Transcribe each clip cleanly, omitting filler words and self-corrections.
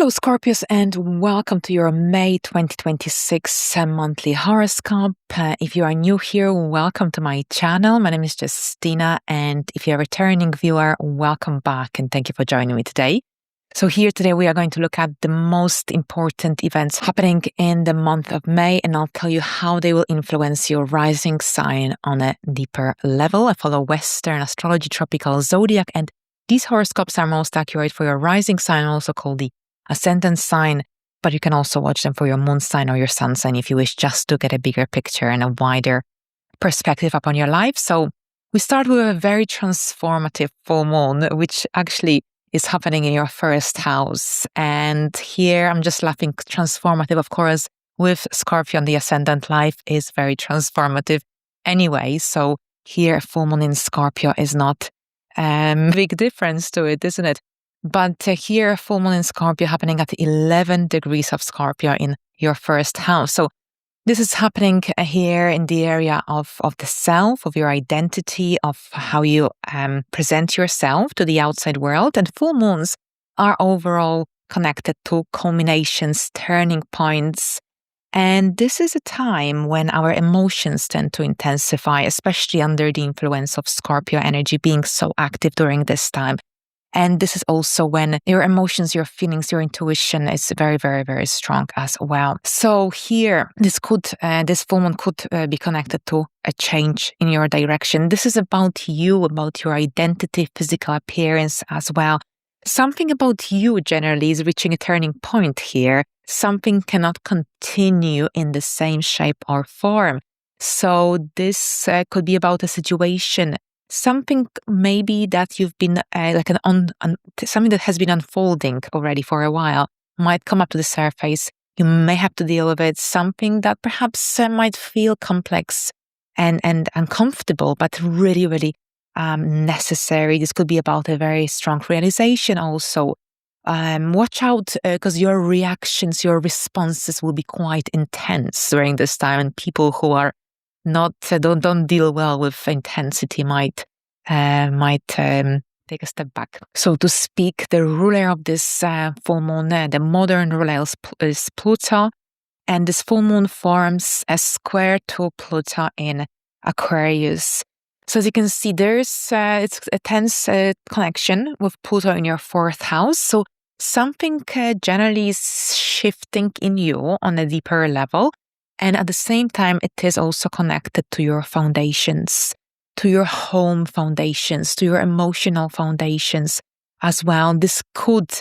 Hello, Scorpios, and welcome to your May 2026 monthly horoscope. If you are new here, welcome to my channel. My name is Justyna, and if you're a returning viewer, welcome back, and thank you for joining me today. So here today, we are going to look at the most important events happening in the month of May, and I'll tell you how they will influence your rising sign on a deeper level. I follow Western astrology, tropical zodiac, and these horoscopes are most accurate for your rising sign, also called the ascendant sign, but you can also watch them for your moon sign or your sun sign if you wish, just to get a bigger picture and a wider perspective upon your life. So we start with a very transformative full moon, which actually is happening in your first house. And here I'm just laughing. Transformative, of course, with Scorpio and the ascendant, life is very transformative anyway. So here full moon in Scorpio is not big difference to it, isn't it? But here, full moon in Scorpio happening at 11 degrees of Scorpio in your first house. So this is happening here in the area of the self, of your identity, of how you present yourself to the outside world. And full moons are overall connected to culminations, turning points. And this is a time when our emotions tend to intensify, especially under the influence of Scorpio energy being so active during this time. And this is also when your emotions, your feelings, your intuition is very, very, very strong as well. So here, this full moon could be connected to a change in your direction. This is about you, about your identity, physical appearance as well. Something about you generally is reaching a turning point here. Something cannot continue in the same shape or form. So this could be about a situation, something maybe that you've been something that has been unfolding already for a while might come up to the surface. You may have to deal with it. Something that perhaps might feel complex and uncomfortable, but really, really necessary. This could be about a very strong realization also. Watch out because your reactions, your responses will be quite intense during this time, and people who are don't deal well with intensity might take a step back. So to speak, the ruler of this full moon, the modern ruler is Pluto, and this full moon forms a square to Pluto in Aquarius. So as you can see, there's it's a tense connection with Pluto in your fourth house. So something generally is shifting in you on a deeper level. And at the same time, it is also connected to your foundations, to your home foundations, to your emotional foundations as well. This could,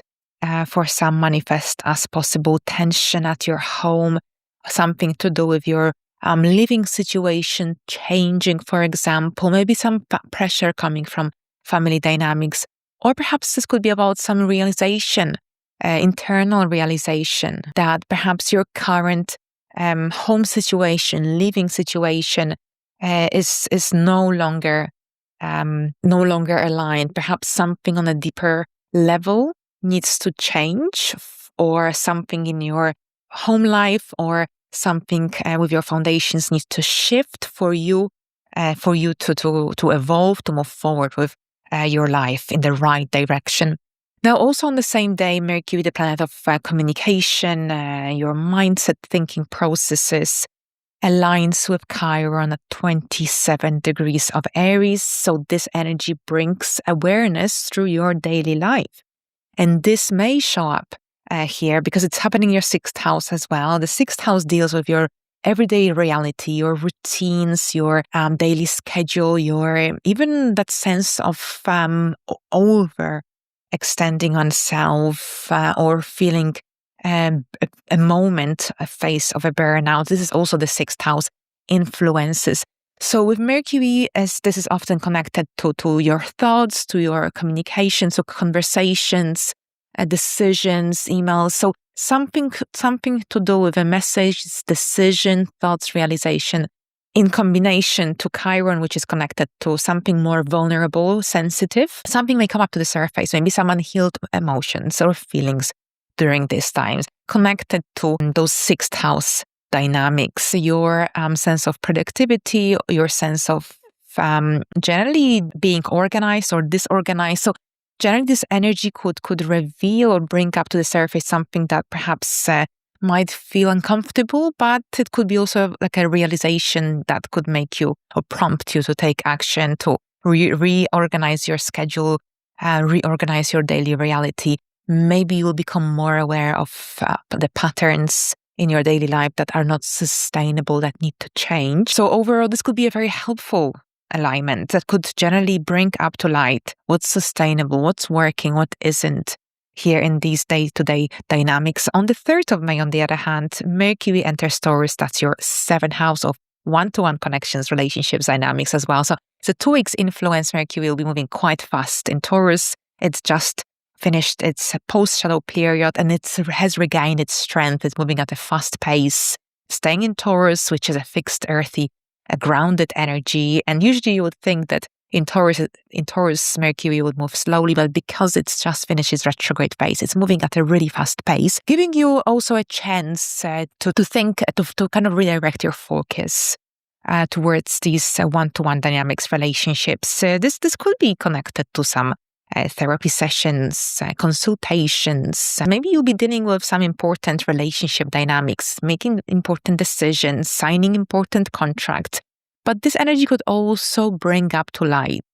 for some, manifest as possible tension at your home, something to do with your living situation changing, for example, maybe some pressure coming from family dynamics, or perhaps this could be about some realization, internal realization that perhaps your current home situation, living situation is no longer aligned. Perhaps something on a deeper level needs to change, or something in your home life, or something with your foundations needs to shift for you to evolve, to move forward with your life in the right direction. Now, also on the same day, Mercury, the planet of communication, your mindset, thinking processes, aligns with Chiron at 27 degrees of Aries. So this energy brings awareness through your daily life. And this may show up here because it's happening in your sixth house as well. The sixth house deals with your everyday reality, your routines, your daily schedule, your even that sense of over extending oneself or feeling a phase of a burnout. This is also the sixth house influences. So with Mercury, as this is often connected to your thoughts, to your communication, so conversations, decisions, emails. So something to do with a message, decision, thoughts, realization, in combination to Chiron, which is connected to something more vulnerable, sensitive. Something may come up to the surface, maybe some unhealed emotions or feelings during these times, connected to those sixth house dynamics, your sense of productivity, your sense of generally being organized or disorganized. So generally this energy could reveal or bring up to the surface something that perhaps might feel uncomfortable, but it could be also like a realization that could make you or prompt you to take action, to reorganize your schedule, reorganize your daily reality. Maybe you'll become more aware of the patterns in your daily life that are not sustainable, that need to change. So overall, this could be a very helpful alignment that could generally bring up to light what's sustainable, what's working, what isn't here in these day-to-day dynamics. On the 3rd of May, on the other hand, Mercury enters Taurus. That's your 7th house of one-to-one connections, relationships, dynamics as well. So it's a 2 weeks influence. Mercury will be moving quite fast in Taurus. It's just finished its post-shadow period and it has regained its strength. It's moving at a fast pace, staying in Taurus, which is a fixed, earthy, a grounded energy. And usually you would think that in Taurus, Mercury would move slowly, but because it's just finished its retrograde phase, it's moving at a really fast pace, giving you also a chance to think, to kind of redirect your focus towards these one-to-one dynamics relationships. This could be connected to some therapy sessions, consultations. Maybe you'll be dealing with some important relationship dynamics, making important decisions, signing important contracts. But this energy could also bring up to light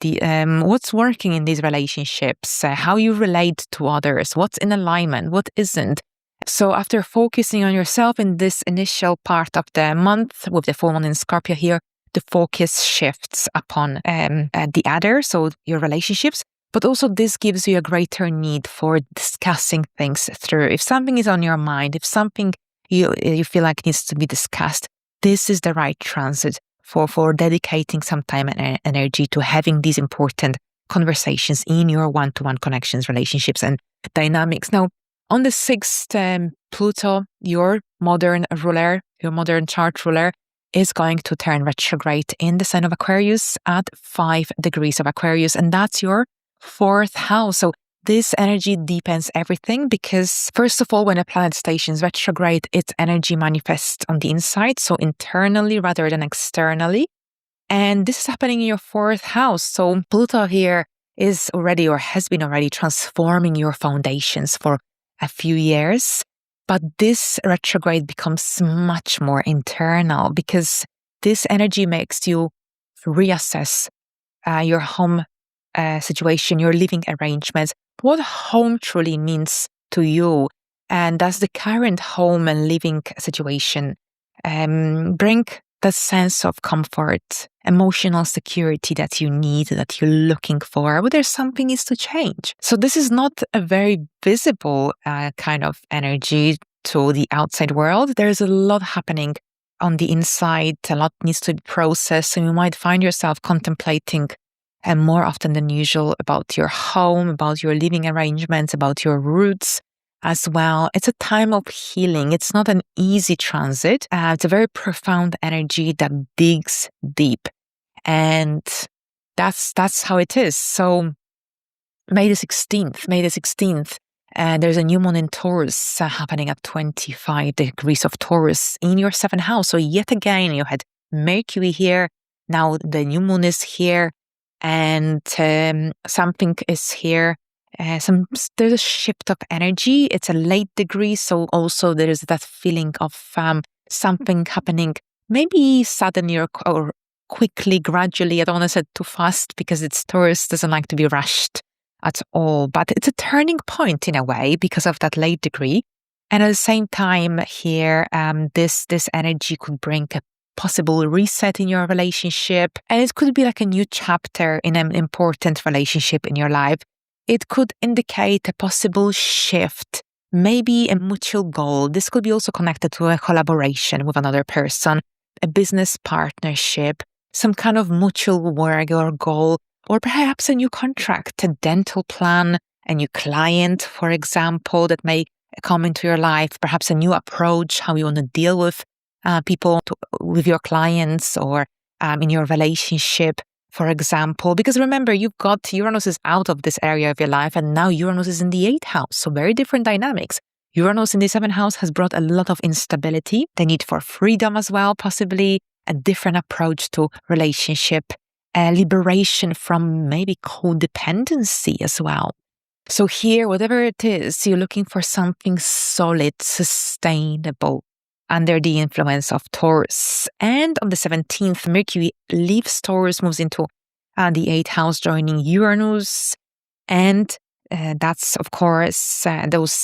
what's working in these relationships, how you relate to others, what's in alignment, what isn't. So after focusing on yourself in this initial part of the month with the full moon in Scorpio here, the focus shifts upon the other, so your relationships. But also this gives you a greater need for discussing things through. If something is on your mind, if something you feel like needs to be discussed, this is the right transit for dedicating some time and energy to having these important conversations in your one-to-one connections, relationships, and dynamics. Now, on the 6th, Pluto, your modern ruler, your modern chart ruler, is going to turn retrograde in the sign of Aquarius at 5 degrees of Aquarius, and that's your 4th house. So this energy deepens everything because, first of all, when a planet stations retrograde, its energy manifests on the inside, so internally rather than externally. And this is happening in your 4th house. So Pluto here is already or has been already transforming your foundations for a few years. But this retrograde becomes much more internal because this energy makes you reassess your home situation, your living arrangements, what home truly means to you. And does the current home and living situation bring that sense of comfort, emotional security that you need, that you're looking for, whether something needs to change? So this is not a very visible kind of energy to the outside world. There's a lot happening on the inside, a lot needs to be processed, and you might find yourself contemplating more often than usual about your home, about your living arrangements, about your roots as well. It's a time of healing. It's not an easy transit. It's a very profound energy that digs deep. And that's how it is. So May the 16th, there's a new moon in Taurus happening at 25 degrees of Taurus in your 7th house. So yet again, you had Mercury here. Now the new moon is here. And something is here. There's a shift of energy. It's a late degree, so also there is that feeling of something happening, maybe suddenly or quickly, gradually. I don't want to say too fast because it's Taurus, doesn't like to be rushed at all. But it's a turning point in a way because of that late degree. And at the same time here, this energy could bring a possible reset in your relationship. And it could be like a new chapter in an important relationship in your life. It could indicate a possible shift, maybe a mutual goal. This could be also connected to a collaboration with another person, a business partnership, some kind of mutual work or goal, or perhaps a new contract, a dental plan, a new client, for example, that may come into your life, perhaps a new approach, how you want to deal with people, with your clients or in your relationship, for example. Because remember, you've got Uranus is out of this area of your life and now Uranus is in the 8th house. So very different dynamics. Uranus in the 7th house has brought a lot of instability, the need for freedom as well, possibly a different approach to relationship liberation from maybe codependency as well. So here, whatever it is, you're looking for something solid, sustainable under the influence of Taurus. And on the 17th, Mercury leaves Taurus, moves into the 8th house, joining Uranus. And that's, of course, those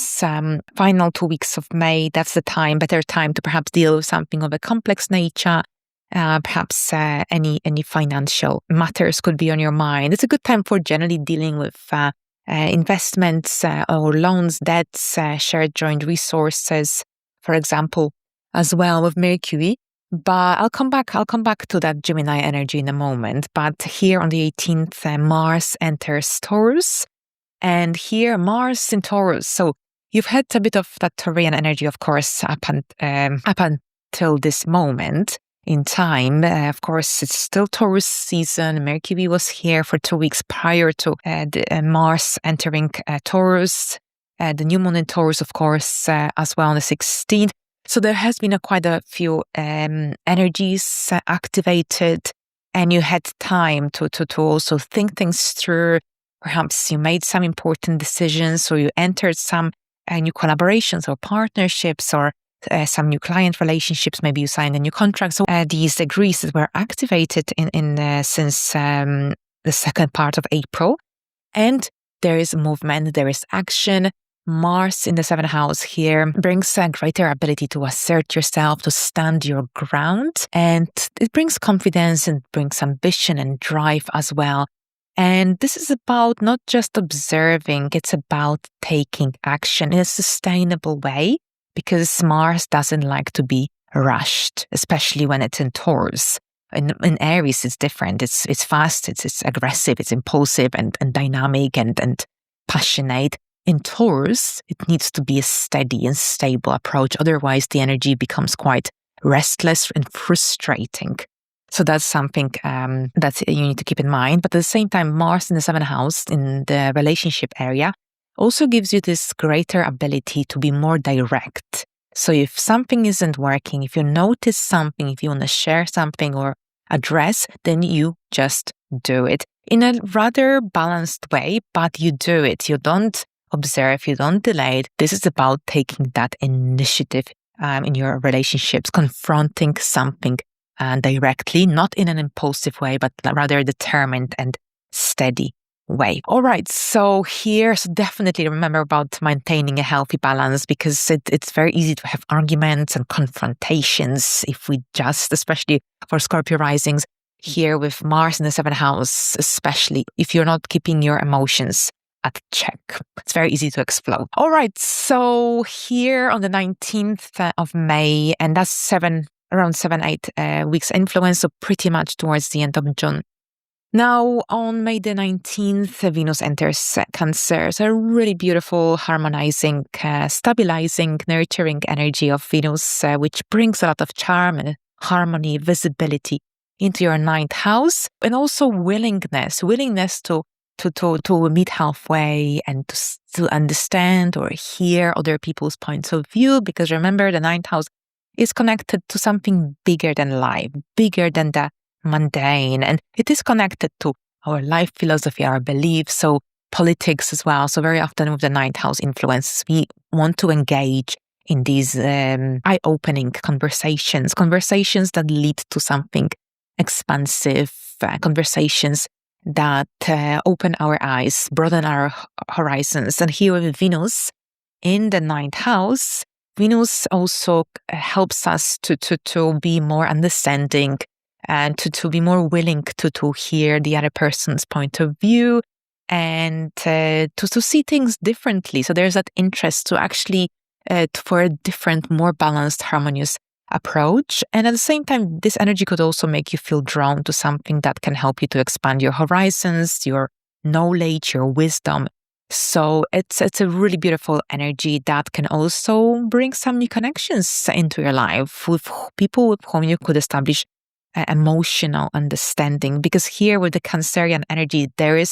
final 2 weeks of May. That's the better time to perhaps deal with something of a complex nature. Perhaps any financial matters could be on your mind. It's a good time for generally dealing with investments or loans, debts, shared joint resources, for example, as well with Mercury. But I'll come back to that Gemini energy in a moment. But here on the 18th, Mars enters Taurus. And here, Mars in Taurus. So you've had a bit of that Taurian energy, of course, up until this moment in time. Of course, it's still Taurus season. Mercury was here for 2 weeks prior to Mars entering Taurus. The new moon in Taurus, of course, as well on the 16th. So there has been quite a few energies activated, and you had time to also think things through. Perhaps you made some important decisions, or you entered some new collaborations or partnerships, or some new client relationships. Maybe you signed a new contract. So these degrees that were activated since the second part of April. And there is movement, there is action. Mars in the 7th house here brings a greater ability to assert yourself, to stand your ground. And it brings confidence and brings ambition and drive as well. And this is about not just observing, it's about taking action in a sustainable way, because Mars doesn't like to be rushed, especially when it's in Taurus. In Aries, it's different. It's fast, it's aggressive, it's impulsive and dynamic and passionate. In Taurus, it needs to be a steady and stable approach. Otherwise, the energy becomes quite restless and frustrating. So that's something that you need to keep in mind. But at the same time, Mars in the 7th house, in the relationship area, also gives you this greater ability to be more direct. So if something isn't working, if you notice something, if you want to share something or address, then you just do it in a rather balanced way, but you do it. You don't observe, you don't delay it. This is about taking that initiative in your relationships, confronting something directly, not in an impulsive way, but rather determined and steady way. All right, so definitely remember about maintaining a healthy balance, because it's very easy to have arguments and confrontations if we especially for Scorpio risings, here with Mars in the 7th house, especially if you're not keeping your emotions at check. It's very easy to explode. All right, so here on the 19th of May, and that's around 7-8 weeks influence, so pretty much towards the end of June. Now, on May the 19th, Venus enters Cancer. So a really beautiful, harmonizing, stabilizing, nurturing energy of Venus, which brings a lot of charm and harmony, visibility into your 9th house, and also willingness to meet halfway and to understand or hear other people's points of view. Because remember, the 9th house is connected to something bigger than life, bigger than the mundane, and it is connected to our life philosophy, our beliefs, so politics as well. So very often with the 9th house influence, we want to engage in these eye-opening conversations that lead to something expansive, conversations that open our eyes, broaden our horizons. And here with Venus in the 9th house, Venus also helps us to be more understanding and to be more willing to hear the other person's point of view and to see things differently. So there's that interest to actually for a different, more balanced, harmonious approach. And at the same time, this energy could also make you feel drawn to something that can help you to expand your horizons, your knowledge, your wisdom. So it's a really beautiful energy that can also bring some new connections into your life with people with whom you could establish emotional understanding. Because here with the Cancerian energy, there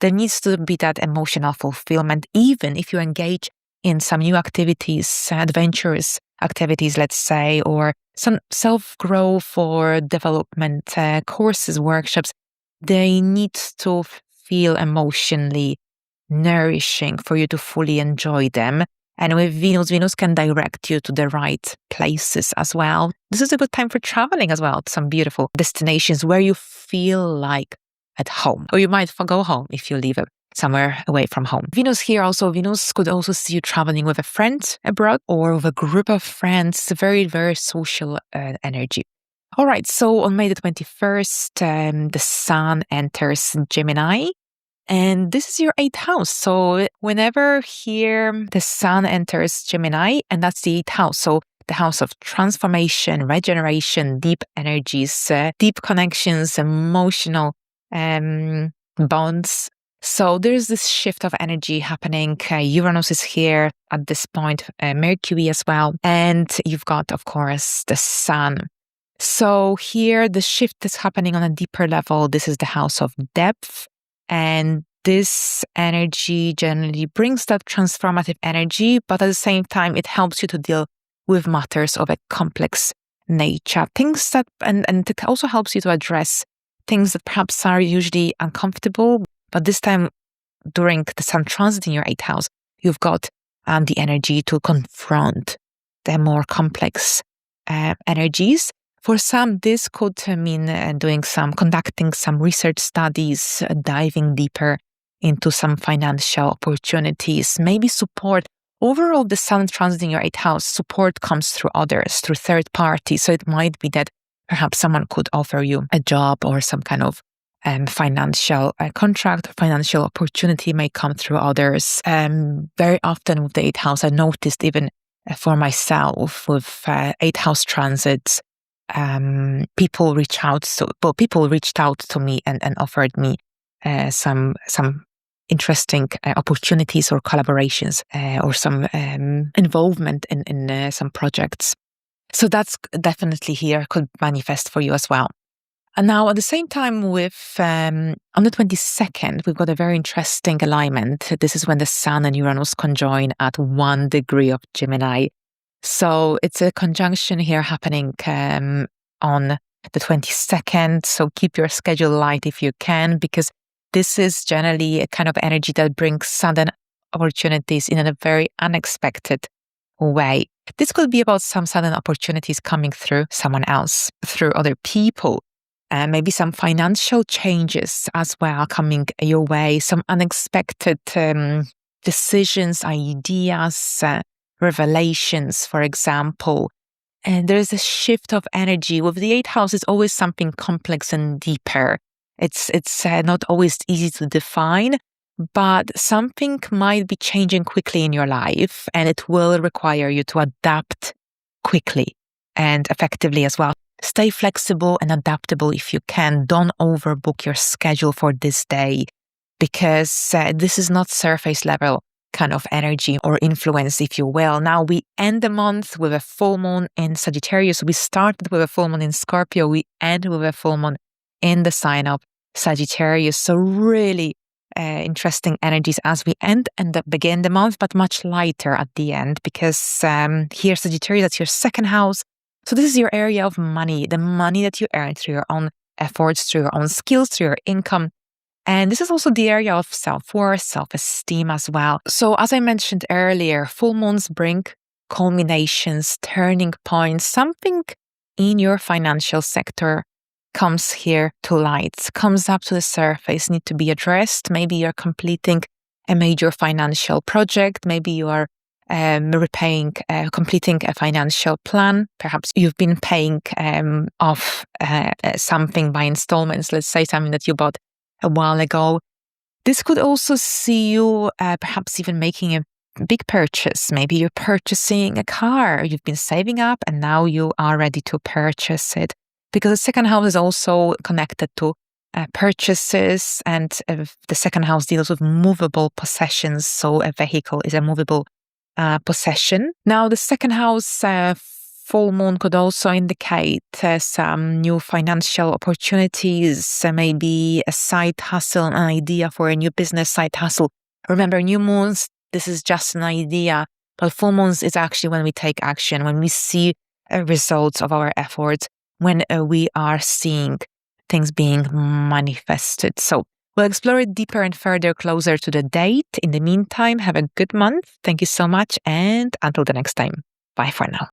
needs to be that emotional fulfillment, even if you engage in some new activities, adventurous activities, let's say, or some self-growth or development courses, workshops. they need to feel emotionally nourishing for you to fully enjoy them. And with Venus can direct you to the right places as well. This is a good time for traveling as well to some beautiful destinations where you feel like at home. Or you might go home if you leave it somewhere away from home. Venus could also see you traveling with a friend abroad or with a group of friends. It's a very, very social energy. All right, so on May the 21st, the Sun enters Gemini. And this is your 8th house. So whenever here the Sun enters Gemini, and that's the 8th house. So the house of transformation, regeneration, deep energies, deep connections, emotional bonds. So there's this shift of energy happening. Uranus is here at this point, Mercury as well. And you've got, of course, the Sun. So here the shift is happening on a deeper level. This is the house of depth. And this energy generally brings that transformative energy, but at the same time, it helps you to deal with matters of a complex nature. Things that, and it also helps you to address things that perhaps are usually uncomfortable, but this time during the Sun transit in your 8th house, you've got the energy to confront the more complex energies. For some, this could mean conducting some research studies, diving deeper into some financial opportunities, maybe support. Overall, the Sun transit in your 8th house, support comes through others, through third parties. So it might be that perhaps someone could offer you a job or some kind of financial contract or financial opportunity may come through others. Very often with the 8th house, I noticed even for myself with 8th house transits, people reached out to me and offered me some interesting opportunities or collaborations or some involvement in some projects. So that's definitely here, could manifest for you as well. And now at the same time on the 22nd, we've got a very interesting alignment. This is when the Sun and Uranus conjoin at 1 degree of Gemini. So it's a conjunction here happening on the 22nd. So keep your schedule light if you can, because this is generally a kind of energy that brings sudden opportunities in a very unexpected way. This could be about some sudden opportunities coming through someone else, through other people. Maybe some financial changes as well coming your way, some unexpected decisions, ideas, revelations, for example. And there's a shift of energy. With the 8th house, it's always something complex and deeper. It's not always easy to define, but something might be changing quickly in your life, and it will require you to adapt quickly and effectively as well. Stay flexible and adaptable if you can. Don't overbook your schedule for this day, because this is not surface level kind of energy or influence, if you will. Now we end the month with a full moon in Sagittarius. We started with a full moon in Scorpio. We end with a full moon in the sign of Sagittarius. So really interesting energies as we end and begin the month, but much lighter at the end, because here Sagittarius, that's your 2nd house. So this is your area of money, the money that you earn through your own efforts, through your own skills, through your income. And this is also the area of self-worth, self-esteem as well. So as I mentioned earlier, full moons bring culminations, turning points. Something in your financial sector comes here to light, comes up to the surface, need to be addressed. Maybe you're completing a major financial project. Maybe you are completing a financial plan. Perhaps you've been paying off something by installments, let's say something that you bought a while ago. This could also see you perhaps even making a big purchase. Maybe you're purchasing a car. You've been saving up and now you are ready to purchase it, because the 2nd house is also connected to purchases, and the 2nd house deals with movable possessions. So a vehicle is a movable possession. Now the 2nd house full moon could also indicate some new financial opportunities, maybe a side hustle, an idea for a new business side hustle. Remember, new moons, this is just an idea, but full moons is actually when we take action, when we see results of our efforts, when we are seeing things being manifested. So we'll explore it deeper and further closer to the date. In the meantime, have a good month. Thank you so much. And until the next time, bye for now.